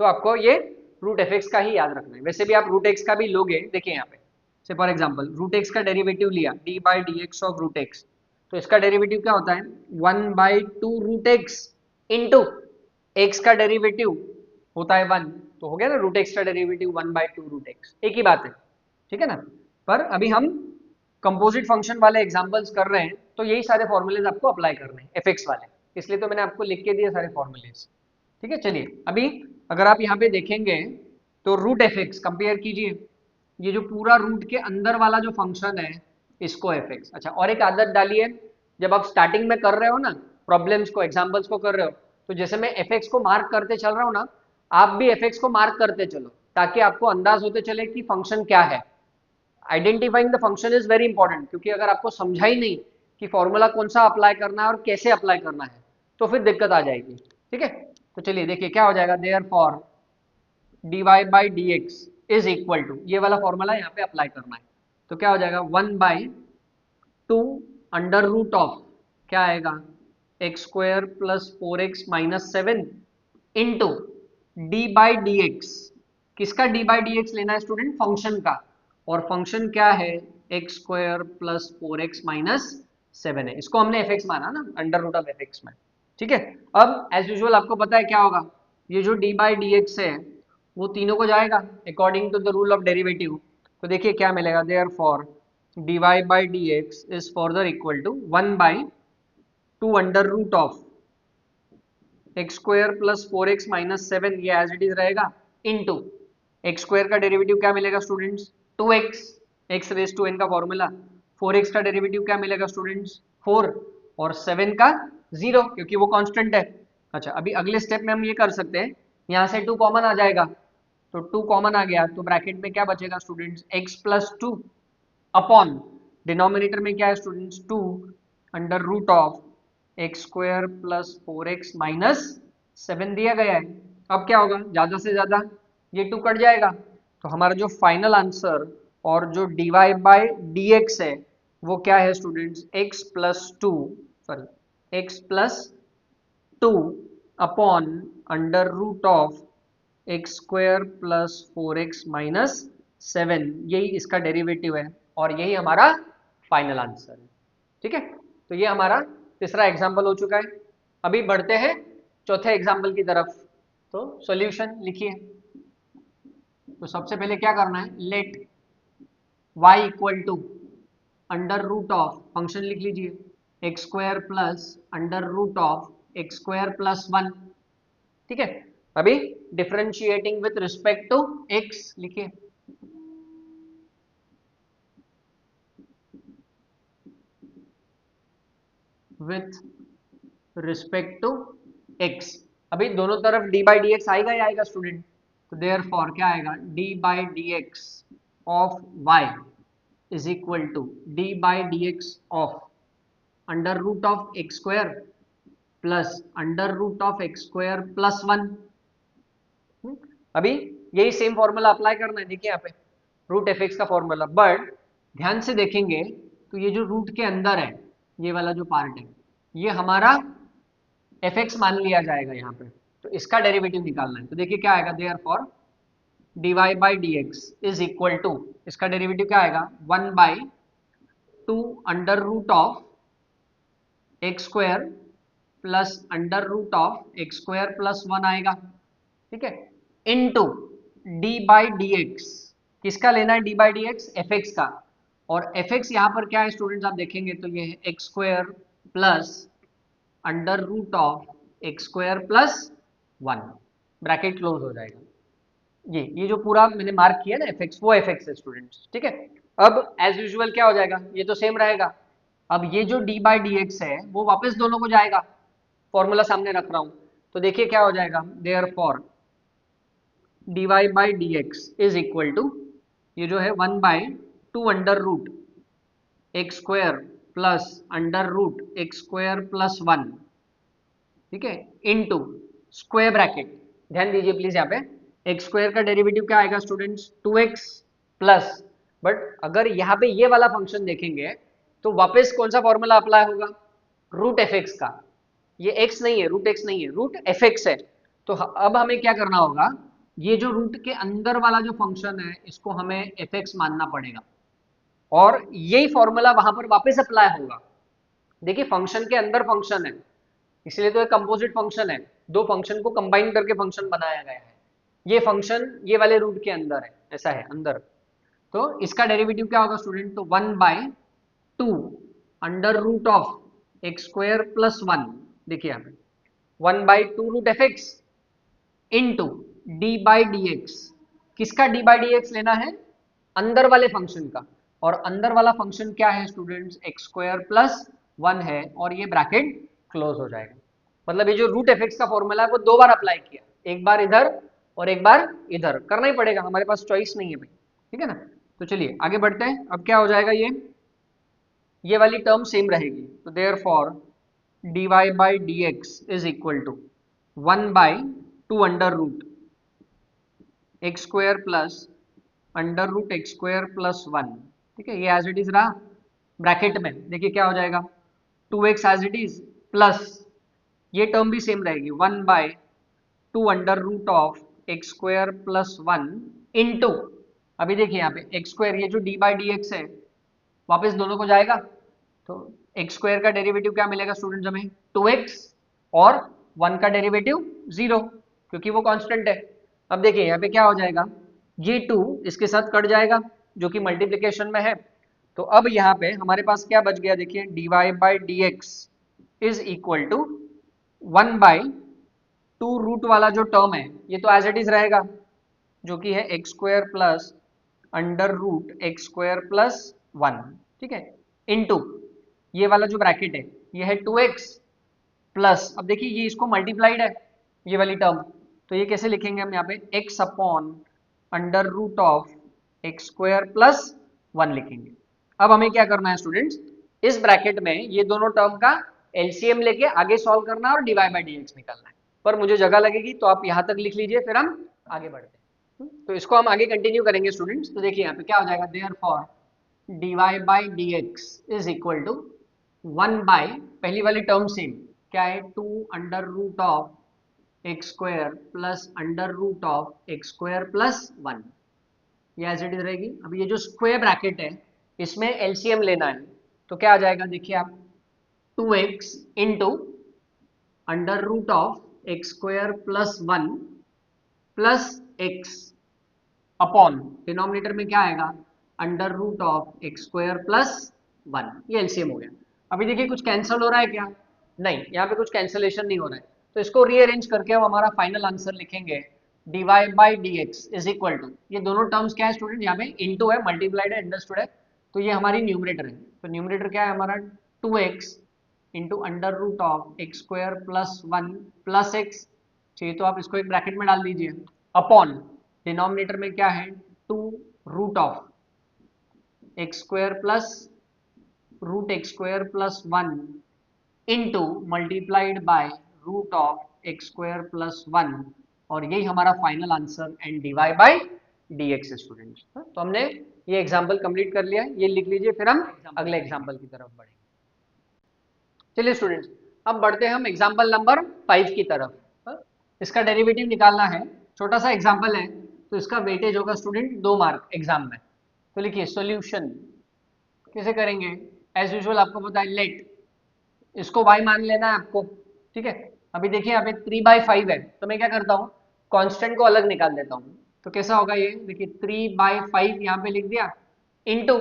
[SPEAKER 1] तो आपको ये रूट एफ एक्स का ही याद रखना है। वैसे भी आप रूट एक्स का भी लोगे, देखिए यहाँ पे से फॉर एग्जांपल रूट एक्स का डेरिवेटिव लिया, d by D x of root x, तो इसका डेरिवेटिव क्या होता है, 1/2 रूट एक्स इंटू एक्स का डेरिवेटिव होता है 1, तो हो गया ना रूट एक्स का डेरिवेटिव 1/2 रूट एक्स, एक ही बात है, ठीक है ना। पर अभी हम कंपोजिट फंक्शन वाले एग्जांपल्स कर रहे हैं, तो यही सारे फॉर्मूलेज आपको अप्लाई करने हैं एफ वाले, इसलिए तो मैंने आपको लिख के दिए सारे फॉर्मूलेज, ठीक है। चलिए अभी अगर आप यहाँ पे देखेंगे तो रूट एफ एक्स कंपेयर कीजिए, ये जो पूरा रूट के अंदर वाला जो फंक्शन है इसको एफ एक्स। अच्छा, और एक आदत डालिए, जब आप स्टार्टिंग में कर रहे हो ना प्रॉब्लम्स को, एग्जाम्पल्स को कर रहे हो, तो जैसे मैं एफ एक्स को मार्क करते चल रहा हूँ ना, आप भी एफ एक्स को मार्क करते चलो, ताकि आपको अंदाज होते चले कि फंक्शन क्या है। Identifying the function is very important, क्योंकि अगर आपको समझा ही नहीं कि फॉर्मूला कौन सा अप्लाई करना है और कैसे अप्लाई करना है, तो फिर दिक्कत आ जाएगी, ठीक है। तो चलिए देखिए क्या हो जाएगा, therefore dy by D x is equal to, ये वाला फॉर्मूला यहाँ पे अप्लाई करना है, तो क्या हो जाएगा 1/2 अंडर रूट ऑफ, क्या आएगा x square plus 4x minus 7 into D by D x. किसका डी बाई डी एक्स लेना है स्टूडेंट, फंक्शन का, और फंक्शन क्या है x square plus 4x minus 7 है, इसको हमने एफ एक्स माना ना under root of F x में, ठीक है। अब एज यूजुअल आपको पता है क्या होगा, ये जो डी बाई डी एक्स है वो तीनों को जाएगा according to the rule of derivative, तो देखिए क्या मिलेगा, there for d y by D x is further equal to 1/2 under root of x square plus 4x minus 7, ये एज इट इज रहेगा, इनटू एक्स स्क्वायर का derivative क्या मिलेगा students 2x, x raise to N का formula, 4x का derivative क्या मिलेगा students 4, और 7 का 0 क्योंकि वो कांस्टेंट है। अच्छा, अभी अगले स्टेप में हम ये कर सकते हैं, यहाँ से 2 कॉमन आ जाएगा, तो 2 कॉमन आ गया तो ब्रैकेट में क्या बचेगा students x plus 2 upon denominator में क्या है students 2 under root of x square plus 4x minus 7 दिया गया है। अब क्या होगा, ज्यादा से ज्यादा ये 2 कट जाएगा, तो हमारा जो फाइनल आंसर और जो dy बाई डी एक्स है वो क्या है students x plus 2 sorry x plus 2 upon under root of x square plus 4x minus 7, यही इसका डेरिवेटिव है और यही हमारा फाइनल आंसर है, ठीक है। तो ये हमारा तीसरा एग्जाम्पल हो चुका है। अभी बढ़ते हैं चौथे एग्जाम्पल की तरफ, तो सॉल्यूशन लिखिए। तो सबसे पहले क्या करना है, let y equal to under root of, function लिख लीजिए x square plus under root of x square plus 1, ठीक है। अभी differentiating with respect to x लिखिए, विथ रिस्पेक्ट टू x। अभी दोनों तरफ d बाई डी एक्स आएगा ही आएगा स्टूडेंट, तो देयर फॉर क्या आएगा d by D x of y is equal to d by D x of under root of x square plus under root of x square plus 1। अभी यही same formula apply करना है, देखिए यहाँ पे root f x का formula, but ध्यान से देखेंगे तो ये जो रूट के अंदर है ये वाला जो पार्ट है ये हमारा एफ एक्स मान लिया जाएगा यहाँ पे, तो इसका डेरिवेटिव निकालना है, तो देखिए क्या आएगा, there for d y by D x is equal to, इसका डेरिवेटिव क्या आएगा 1/2 under root of x square plus under root of x square plus 1 आएगा, ठीक है, into d by D x, किसका लेना है d by D x, f x का, और एफ एक्स यहाँ पर क्या है स्टूडेंट्स आप देखेंगे तो ये है x square plus under root of x square plus 1, bracket close हो जाएगा। ये जो पूरा मैंने मार्क किया ना एफ एक्स, वो एफ एक्स है स्टूडेंट्स, ठीक है। अब एज यूजुअल क्या हो जाएगा, ये तो सेम रहेगा, अब ये जो डी बाई डी एक्स है वो वापस दोनों को जाएगा, फॉर्मूला सामने रख रहा हूं, तो देखिए क्या हो जाएगा, there for d y by D x is equal to, ये जो है 1/2 under root x square plus under root x square plus 1, ठीक है, इनटू स्क्वायर ब्रैकेट, ध्यान दीजिए प्लीज यहाँ पे एक्स स्क्वायर का डेरिवेटिव क्या आएगा स्टूडेंट्स 2x प्लस, बट अगर यहाँ पे ये वाला फंक्शन देखेंगे तो वापस कौन सा फॉर्मूला अप्लाई होगा, रूट एफ एक्स का, ये x नहीं है, रूट एक्स नहीं है, रूट एफ एक्स है, तो अब हमें क्या करना होगा, ये जो रूट के अंदर वाला जो फंक्शन है इसको हमें एफ एक्स मानना पड़ेगा और यही फॉर्मूला वहां पर वापस अप्लाई होगा। देखिए फंक्शन के अंदर फंक्शन है इसलिए तो एक कंपोजिट फंक्शन है, दो फंक्शन को कंबाइन करके फंक्शन बनाया गया है। ये फंक्शन ये वाले रूट के अंदर है, ऐसा है अंदर। तो इसका डेरिवेटिव क्या होगा स्टूडेंट, तो 1/2 under root of x square plus 1, देखिए यहाँ पे 1/2 root f x into D by D x. किसका डी बाई डी एक्स लेना है, अंदर वाले फंक्शन का, और अंदर वाला फंक्शन क्या है स्टूडेंट्स, एक्स स्क्वायर प्लस 1 है, और ये ब्रैकेट क्लोज हो जाएगा। मतलब ये जो रूट एफ एक्स का फॉर्मूला है वो दो बार अप्लाई किया, एक बार इधर और एक बार इधर, करना ही पड़ेगा, हमारे पास चॉइस नहीं है भाई, ठीक है ना। तो चलिए आगे बढ़ते हैं, अब क्या हो जाएगा, ये वाली टर्म सेम रहेगी, तो there for d y by D x is equal to 1/2 under root x square plus under root x square plus 1, ठीक है, ये एज इट इज रहा, ब्रैकेट में देखिए क्या हो जाएगा, 2x as it is plus ये टर्म भी सेम रहेगी 1/2 under root of x square plus 1 into, अभी देखिए यहाँ पे एक्स स्क्वायर, ये जो डी बाई डी एक्स है वापस दोनों को जाएगा, तो एक्स स्क्वायर का डेरिवेटिव क्या मिलेगा स्टूडेंट्स हमें, 2x, और 1 का डेरिवेटिव 0, क्योंकि वो कांस्टेंट है। अब देखिए यहाँ पे क्या हो जाएगा, ये 2 इसके साथ कट जाएगा जो कि मल्टीप्लिकेशन में है, तो अब यहाँ पे हमारे पास क्या बच गया, देखिए d y by D x is equal to 1/2 root वाला जो टर्म है ये तो एज इट इज रहेगा, जो कि है x square plus under root x square plus 1, ठीक है, इनटू ये वाला जो ब्रैकेट है ये है 2x प्लस, अब देखिए ये इसको मल्टीप्लाइड है ये वाली टर्म, तो ये कैसे लिखेंगे हम यहाँ पे, x upon under root of x square plus 1 लिखेंगे। अब हमें क्या करना है स्टूडेंट्स, इस ब्रैकेट में ये दोनों टर्म का एलसीएम लेके आगे सॉल्व करना है और डीवाई बाई डी एक्स निकालना है, पर मुझे जगह लगेगी तो आप यहाँ तक लिख लीजिए, फिर हम आगे बढ़ते हैं। तो इसको हम आगे कंटिन्यू करेंगे स्टूडेंट्स, तो देखिए यहाँ पे क्या हो जाएगा, there for d y by D x is equal to 1 by पहली वाली टर्म सेम क्या है, 2 under root of x square plus under root of x square plus 1, ये एज इट इज रहेगी। अब ये जो स्क्वायर ब्रैकेट है इसमें एलसीएम लेना है, तो क्या आ जाएगा, देखिए आप 2x into under root of x square plus 1 plus x upon denominator में क्या आएगा, under root of x square plus 1, ये एलसीएम हो गया। अभी देखिए कुछ कैंसिल हो रहा है क्या, नहीं, यहाँ पे कुछ कैंसिलेशन नहीं हो रहा है, तो इसको रीअरेंज करके हम हमारा फाइनल आंसर लिखेंगे d y by D x is equal to, ये दोनों टर्म्स क्या है स्टूडेंट, यहाँ पे इंटू है, मल्टीप्लाइड है, अंडरस्टूड है, तो ये हमारी न्यूमरेटर है, तो न्यूमरेटर क्या है हमारा 2x into under root of x square plus 1 plus x, चाहिए तो आप इसको एक ब्रैकेट में डाल दीजिए, अपॉन डिनोमिनेटर में क्या है 2 root of x square plus root x square plus 1 into multiplied by root of x square plus 1, और यही हमारा final answer and d y by D x students. तो हमने ये एग्जाम्पल कंप्लीट कर लिया है, ये लिख लीजिए, फिर हम अगले एग्जाम्पल की तरफ बढ़ेंगे। चलिए स्टूडेंट्स अब बढ़ते हैं हम एग्जाम्पल नंबर 5 की तरफ। इसका डेरिवेटिव निकालना है, छोटा सा एग्जाम्पल है, तो इसका वेटेज होगा स्टूडेंट 2 मार्क एग्जाम में। तो लिखिए सॉल्यूशन कैसे करेंगे, एज यूजुअल आपको पता है लेट, इसको y मान लेना है आपको, ठीक है। अभी देखिए यहाँ पे 3/5 है, तो मैं क्या करता हूँ, कांस्टेंट को अलग निकाल देता हूँ, तो कैसा होगा ये, देखिए 3/5 यहाँ पे लिख दिया, इनटू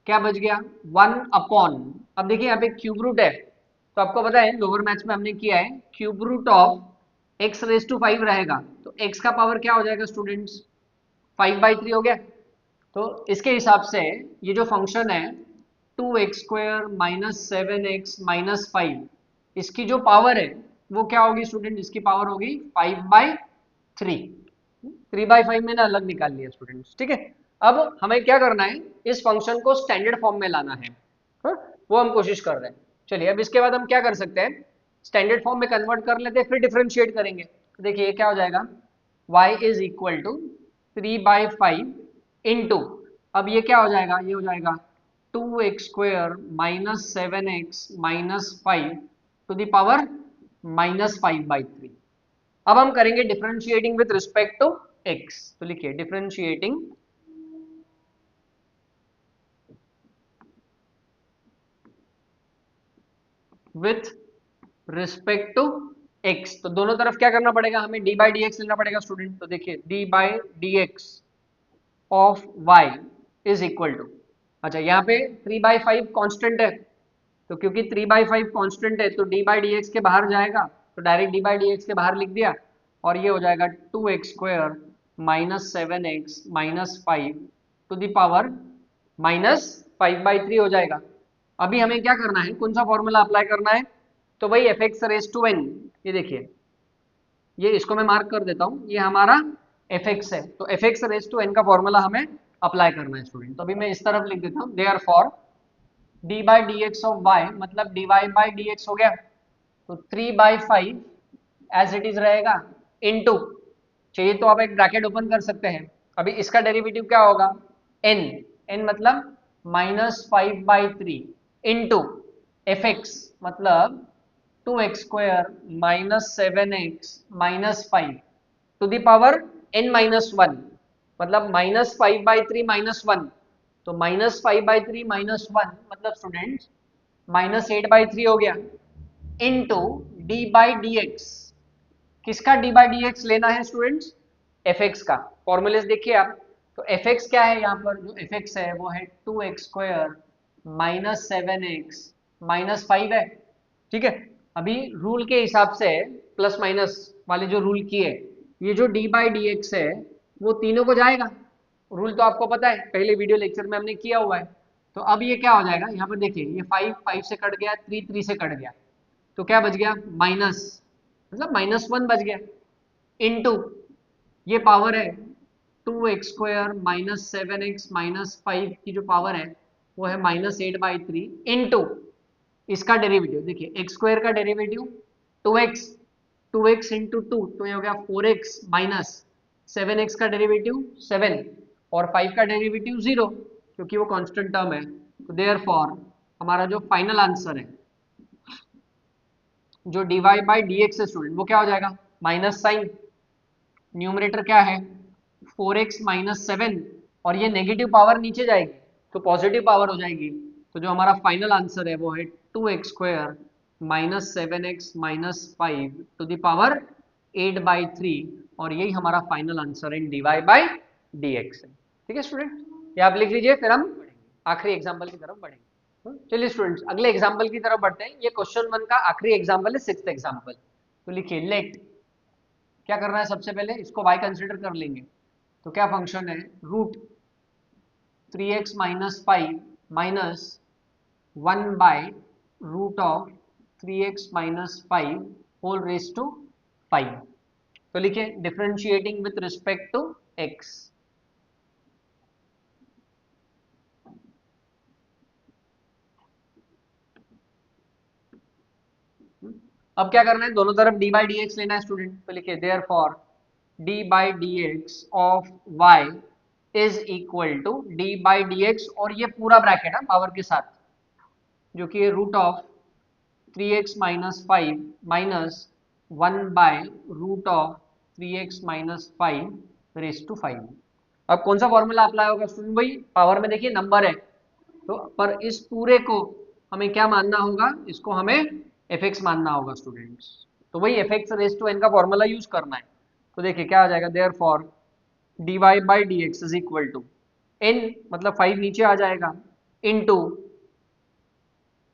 [SPEAKER 1] क्या बच गया 1 अपॉन, अब देखिए यहाँ पे क्यूब रूट है, तो आपको पता है लोअर मैथ्स में हमने किया है cube root of x raise to 5 रहेगा, तो x का पावर क्या हो जाएगा स्टूडेंट्स, 5/3 हो गया। तो इसके हिसाब से ये जो फंक्शन है 2x square minus 7x minus 5, इसकी जो पावर है वो क्या होगी स्टूडेंट, इसकी पावर होगी 5/3, 3/5 मैंने अलग निकाल लिया स्टूडेंट्स, ठीक है। अब हमें क्या करना है, इस फंक्शन को स्टैंडर्ड फॉर्म में लाना है, वो हम कोशिश कर रहे हैं। चलिए अब इसके बाद हम क्या कर सकते हैं, स्टैंडर्ड फॉर्म में कन्वर्ट कर लेते हैं, फिर डिफरेंशिएट करेंगे, तो देखिए ये क्या हो जाएगा, y is equal to 3/5 into, अब ये क्या हो जाएगा, ये हो जाएगा 2x square minus 7x minus 5 to the power minus 5/3। अब हम करेंगे differentiating with respect to x, तो लिखिए differentiating with respect to x, तो दोनों तरफ क्या करना पड़ेगा, हमें डी बाई डी एक्स लेना पड़ेगा स्टूडेंट। तो देखिए d by D x of y is equal to, अच्छा यहाँ पे 3/5 कांस्टेंट है, तो क्योंकि 3/5 कांस्टेंट है तो डी बाई डी एक्स के बाहर जाएगा, तो direct d by D x के बाहर लिख दिया, और ये हो जाएगा 2x² minus 7x minus 5 to the power minus 5/3 हो जाएगा। अभी हमें क्या करना है, कौन सा फॉर्मूला अप्लाई करना है, तो वही f x raise to n, ये देखिए, ये इसको मैं मार्क कर देता हूँ, ये हमारा एफ एक्स है, तो f x raise to N का फॉर्मूला हमें अप्लाई करना है स्टूडेंट। तो अभी मैं इस तरफ लिख देता हूँ, there for d by D x of y मतलब d y by D x हो गया, तो 3/5 एज इट इज रहेगा, इनटू, चाहिए तो आप एक ब्रैकेट ओपन कर सकते हैं, अभी इसका डेरिवेटिव क्या होगा, n, n मतलब -5/3 इनटू एफ एक्स मतलब 2x² minus 7x minus 5 to the power n-1, मतलब -5/3 -1, तो -5/3 -1 मतलब स्टूडेंट्स -8/3 हो गया, into d by D x, किसका डी बाई डी एक्स लेना है स्टूडेंट्स, एफ एक्स का। फॉर्मूलेस देखिए आप, तो एफ एक्स क्या है, यहाँ पर जो एफ एक्स है वो है 2x² माइनस 7x माइनस 5 है, ठीक है। अभी रूल के हिसाब से प्लस माइनस वाले जो रूल किए, ये जो डी बाई डी एक्स है वो तीनों को जाएगा, रूल तो आपको पता है, पहले वीडियो लेक्चर में हमने किया हुआ है। तो अब ये क्या हो जाएगा, यहाँ पर देखिए ये 5 5 से कट गया, 3 3 से कट गया, तो क्या बच गया, माइनस, मतलब -1 बच गया, इनटू ये पावर है 2x² माइनस 7x माइनस 5 की जो पावर है वो है -8/3 इनटू इसका डेरिवेटिव, देखिए x² का डेरिवेटिव 2x, 2x इंटू 2 तो ये हो गया 4x माइनस 7x का डेरिवेटिव 7 और 5 का डेरिवेटिव 0, क्योंकि वो कांस्टेंट टर्म है। तो देयरफॉर हमारा जो फाइनल आंसर है जो dy बाई डी एक्स है स्टूडेंट, वो क्या हो जाएगा, माइनस साइन, न्यूमरेटर क्या है 4x माइनस 7, और ये नेगेटिव पावर नीचे जाएगी तो पॉजिटिव पावर हो जाएगी, तो जो हमारा फाइनल आंसर है वो है 2x² minus 7x minus 5 to the power 8/3, और यही हमारा फाइनल आंसर है dy बाई डी एक्स है। ठीक है स्टूडेंट, ये आप लिख लीजिए, फिर हम आखिरी एग्जाम्पल की तरफ बढ़ेंगे। चलिए स्टूडेंट्स अगले एग्जाम्पल की तरफ बढ़ते हैं, ये क्वेश्चन 1 का आखिरी एग्जाम्पल है, 6th एग्जाम्पल। तो लिखिए लेट, क्या करना है, सबसे पहले इसको y कंसिडर कर लेंगे, तो क्या फंक्शन है, root 3x minus 5 minus 1 by root of 3x minus 5 whole raise to 5। तो लिखिए differentiating with respect to x, अब क्या करना है, दोनों तरफ डी बाई डी एक्स लेना है स्टूडेंट। तो लिखिए there for d by D x of y is equal to d by D x, और ये पूरा ब्रैकेट है पावर के साथ, जो कि है root of 3x minus 5 minus 1 by root of 3x minus 5 raise to 5। अब कौन सा फॉर्मूला अप्लाई होगा स्टूडेंट, भाई पावर में देखिए नंबर है, तो पर इस पूरे को हमें क्या मानना होगा, इसको हमें एफ एक्स मानना होगा स्टूडेंट्स, तो वही f x raise to N का फॉर्मूला यूज करना है। तो देखिए क्या आ जाएगा, there for d y by D x is equal to n, मतलब 5 नीचे आ जाएगा, into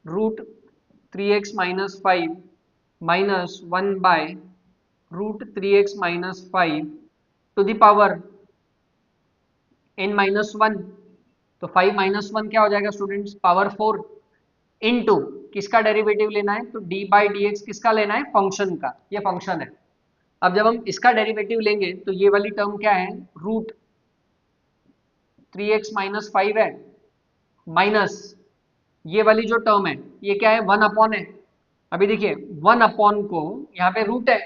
[SPEAKER 1] root 3x minus 5 minus 1 by root 3x minus 5 to the power n-1, तो 5 माइनस 1 क्या हो जाएगा स्टूडेंट्स, पावर 4, इनटू किसका डेरिवेटिव लेना है, तो डी बाई डी एक्स किसका लेना है, फंक्शन का, ये फंक्शन है। अब जब हम इसका डेरिवेटिव लेंगे तो ये वाली टर्म क्या है, रूट 3x माइनस 5 है, माइनस ये वाली जो टर्म है ये क्या है, 1 अपॉन है। अभी देखिए 1 अपॉन को यहाँ पे रूट है,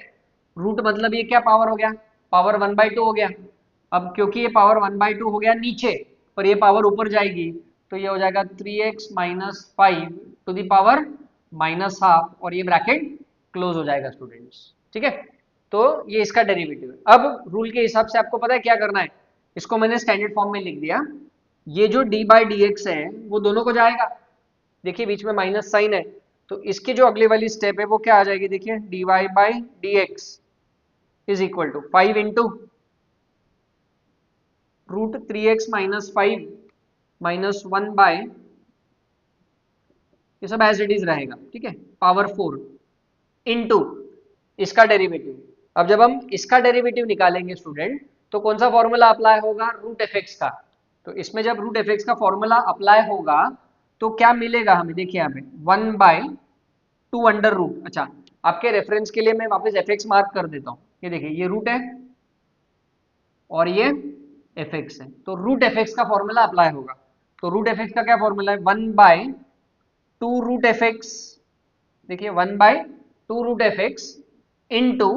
[SPEAKER 1] रूट मतलब ये क्या पावर हो गया, पावर 1/2 हो गया। अब क्योंकि ये पावर 1/2 हो गया नीचे, पर ये पावर ऊपर जाएगी, तो ये हो जाएगा 3x minus 5 to the power minus half, और ये ब्रैकेट क्लोज हो जाएगा स्टूडेंट्स। ठीक है, तो ये इसका डेरिवेटिव है। अब रूल के हिसाब से आपको पता है क्या करना है, इसको मैंने स्टैंडर्ड फॉर्म में लिख दिया, ये जो डी बाई डी एक्स है वो दोनों को जाएगा, देखिए बीच में माइनस साइन है, तो इसकी जो अगली वाली स्टेप है वो क्या आ जाएगी, देखिए dy by D x is equal to 5 into root 3x minus 5 minus 1 by, ये सब एज इट इज रहेगा, ठीक है, पावर 4 इंटू इसका डेरिवेटिव। अब जब हम इसका डेरिवेटिव निकालेंगे स्टूडेंट, तो कौन सा फॉर्मूला अप्लाई होगा, रूट एफ एक्स का। तो इसमें जब रूट एफ एक्स का फॉर्मूला अप्लाई होगा तो क्या मिलेगा हमें, देखिए यहाँ पे 1 बाय 2 अंडर रूट। अच्छा, आपके रेफरेंस के लिए मैं वापस एफ एक्स मार्क कर देता हूँ, ये देखिए ये रूट है और ये एफ एक्स है, तो रूट एफ एक्स का फॉर्मूला अप्लाई होगा। तो रूट एफ एक्स का क्या फॉर्मूला है, 1 बाय 2 रूट एफ एक्स, देखिए 1 bye 2 root f x into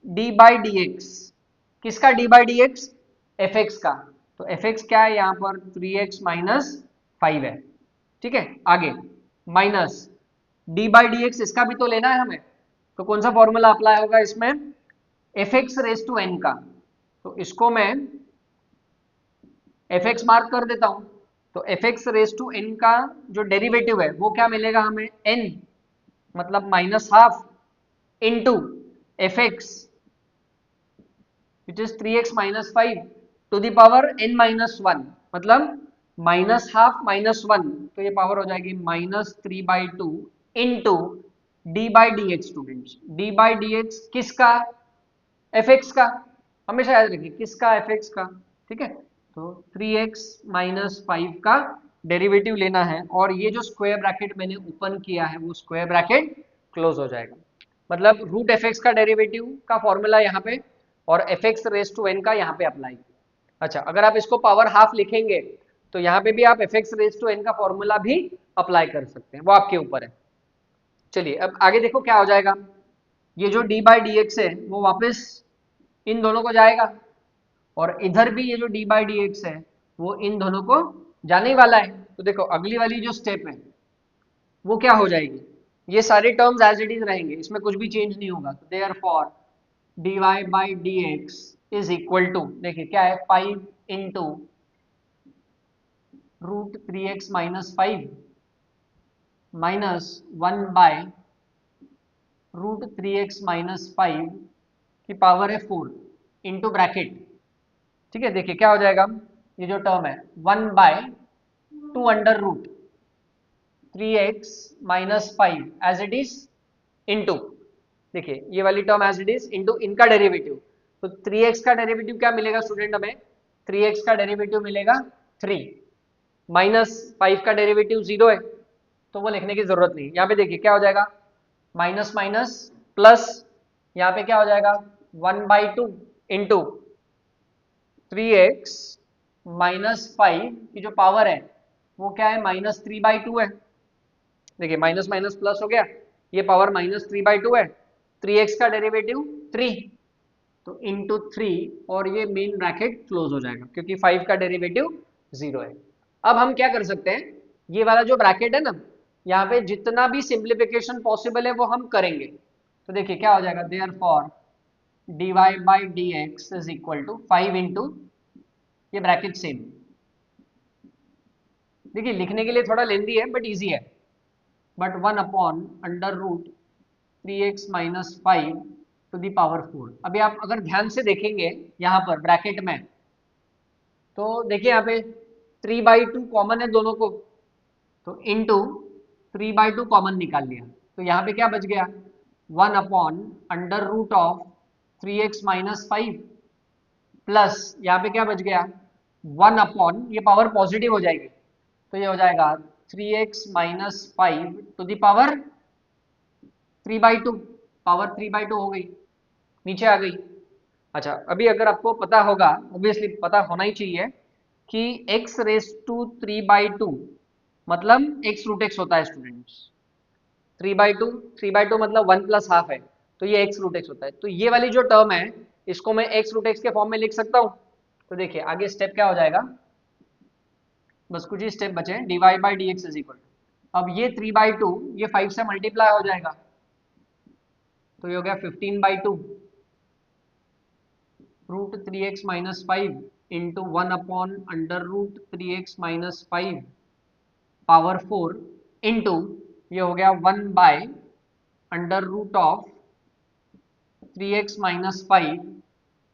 [SPEAKER 1] D by D x. किसका d by D x, f x का। तो एफ एक्स क्या है यहाँ पर 3x माइनस 5 है, ठीक है। आगे minus D by D x, इसका भी तो लेना है हमें, तो कौन सा फॉर्मूला अप्लाई होगा इसमें, f x raise to N का। तो इसको मैं एफ एक्स मार्क कर देता हूं। तो f x raise to N का जो डेरिवेटिव है वो क्या मिलेगा हमें, एन मतलब minus half into F x which is 3x minus 5 to the power n minus 1, मतलब माइनस हाफ माइनस 1, तो ये पावर हो जाएगी minus 3/2 into D by D x. Students D by D x किसका, एफ एक्स का, हमेशा याद रखिए किसका, एफ एक्स का, ठीक है। तो 3x माइनस 5 का डेरिवेटिव लेना है, और ये जो स्क्वायर ब्रैकेट मैंने ओपन किया है वो स्क्वायर ब्रैकेट क्लोज हो जाएगा। मतलब रूट एफ एक्स का डेरिवेटिव का फॉर्मूला यहाँ पे और f x raise to N का यहाँ पे अप्लाई। अच्छा, अगर आप इसको पावर हाफ लिखेंगे तो यहाँ पे भी आप f x raise to N का फॉर्मूला भी अप्लाई कर सकते हैं, वो आपके ऊपर है। चलिए अब आगे देखो क्या हो जाएगा, ये जो डी बाई डी एक्स है वो वापस इन दोनों को जाएगा, और इधर भी ये जो डी बाई डी एक्स है वो इन दोनों को जाने ही वाला है। तो देखो अगली वाली जो स्टेप है वो क्या हो जाएगी, ये सारे टर्म्स एज इट इज रहेंगे, इसमें कुछ भी चेंज नहीं होगा। तो therefore d y by D x is equal to, देखिए क्या है, 5 into root 3x minus 5 minus 1 by root 3x minus 5 की पावर है 4 इंटू ब्रैकेट, ठीक है। देखिए क्या हो जाएगा, ये जो टर्म है 1 bye 2 under root 3x minus 5 as it is into, देखिए ये वाली term as it is into इनका डेरिवेटिव। तो 3x का डेरिवेटिव क्या मिलेगा स्टूडेंट हमें, 3x का डेरिवेटिव मिलेगा 3, माइनस 5 का डेरिवेटिव 0 है तो वो लिखने की जरूरत नहीं। यहाँ पे देखिए क्या हो जाएगा, माइनस माइनस प्लस, यहाँ पे क्या हो जाएगा 1/2 इंटू 3x माइनस 5 की जो पावर है वो क्या है, माइनस 3/2 है। देखिए माइनस माइनस प्लस हो गया, ये पावर माइनस 3/2 है, 3x का डेरिवेटिव 3, तो इंटू 3, और ये मेन ब्रैकेट क्लोज हो जाएगा क्योंकि 5 का डेरिवेटिव 0 है। अब हम क्या कर सकते हैं, ये वाला जो ब्रैकेट है ना, यहाँ पे जितना भी सिंप्लीफिकेशन पॉसिबल है वो हम करेंगे। तो देखिए क्या हो जाएगा, therefore dy by D x is equal to 5 into, ये ब्रैकेट सेम, देखिए लिखने के लिए थोड़ा लेंदी है बट इजी है, but 1 upon under root 3x minus 5 to the power 4। अभी आप अगर ध्यान से देखेंगे यहाँ पर ब्रैकेट में, तो देखिए यहाँ पे 3/2 कॉमन है दोनों को, तो इंटू 3/2 कॉमन निकाल लिया, तो यहाँ पे क्या बच गया, 1 upon under root of 3x minus 5 plus यहाँ पे क्या बच गया, 1 अपॉन, ये पावर पॉजिटिव हो जाएगी तो ये हो जाएगा 3x minus 5 to the power 3/2, power 3/2 हो गई, नीचे आ गई। अच्छा, अभी अगर आपको पता होगा, ऑब्वियसली पता होना ही चाहिए कि x रेस टू 3/2 मतलब x रूट x होता है स्टूडेंट्स, 3/2 मतलब 1 प्लस हाफ है, तो ये x रूट x होता है। तो ये वाली जो टर्म है इसको मैं x रूट x के फॉर्म में लिख सकता हूँ। तो देखिए आगे स्टेप क्या हो जाएगा, बस कुछ ही स्टेप बचे, dy by D x is equal, अब ये 3/2 ये 5 से मल्टीप्लाई हो जाएगा, तो ये हो गया 15/2 root 3x minus 5 into 1 upon under root 3x minus 5 power 4 into, ये हो गया 1 by under root of 3x minus 5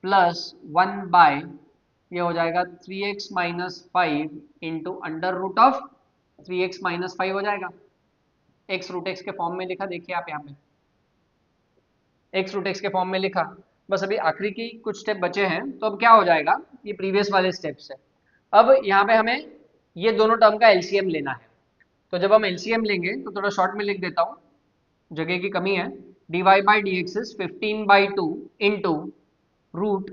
[SPEAKER 1] plus 1 by ये हो जाएगा 3x minus 5 into under root of 3x minus 5 हो जाएगा। x रूट x के फॉर्म में लिखा, देखिए आप यहाँ पे x रूट x के फॉर्म में लिखा। बस अभी आखिरी की कुछ स्टेप बचे हैं, तो अब क्या हो जाएगा, ये प्रीवियस वाले स्टेप्स है। अब यहाँ पे हमें ये दोनों टर्म का एलसीएम लेना है। तो जब हम एलसीएम लेंगे तो थोड़ा शॉर्ट में लिख देता हूँ, जगह की कमी है। dy by D x is 15/2 into root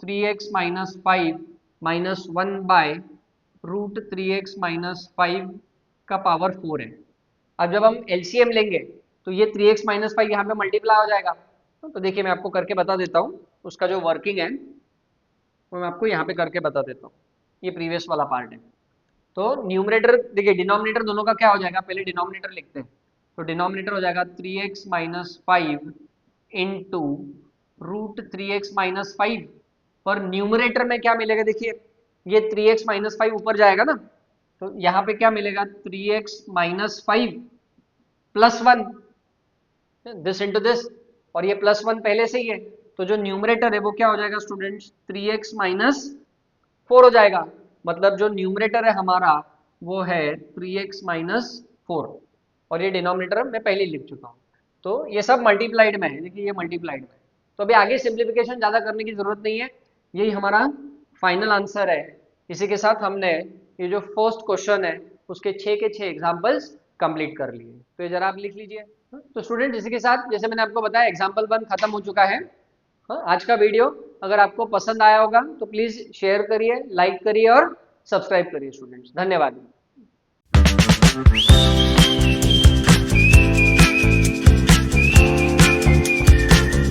[SPEAKER 1] 3x minus 5 minus 1 by root 3x minus 5 का पावर 4 है। अब जब हम एलसीएम लेंगे तो ये 3x माइनस 5 यहाँ पे मल्टीप्लाई हो जाएगा। तो देखिए मैं आपको करके बता देता हूँ, उसका जो वर्किंग है वो मैं आपको यहाँ पे करके बता देता हूँ। ये प्रीवियस वाला पार्ट है। तो न्यूमरेटर देखिए, डिनोमिनेटर दोनों का क्या हो जाएगा, पहले डिनोमिनेटर लिखते हैं। तो डिनोमिनेटर हो जाएगा 3x minus 5 into root 3x minus 5। पर न्यूमरेटर में क्या मिलेगा, देखिए ये 3x माइनस 5 ऊपर जाएगा ना, तो यहाँ पे क्या मिलेगा 3x minus 5 plus 1 this into this, और ये प्लस 1 पहले से ही है। तो जो न्यूमरेटर है वो क्या हो जाएगा स्टूडेंट्स, 3x माइनस 4 हो जाएगा। मतलब जो न्यूमरेटर है हमारा वो है 3x माइनस 4, और ये डिनोमिनेटर मैं पहले ही लिख चुका हूँ। तो ये सब मल्टीप्लाइड में है, देखिए ये मल्टीप्लाइड में है। तो अभी आगे सिंप्लीफिकेशन ज़्यादा करने की जरूरत नहीं है, यही हमारा फाइनल आंसर है। इसी के साथ हमने ये जो फर्स्ट क्वेश्चन है उसके 6 के 6 एग्जाम्पल्स कंप्लीट कर लिए। तो ये जरा आप लिख लीजिए। तो स्टूडेंट इसी के साथ जैसे मैंने आपको बताया एग्जाम्पल 1 खत्म हो चुका है। आज का वीडियो अगर आपको पसंद आया होगा तो प्लीज़ शेयर करिए, लाइक करिए और सब्सक्राइब करिए स्टूडेंट्स। धन्यवाद।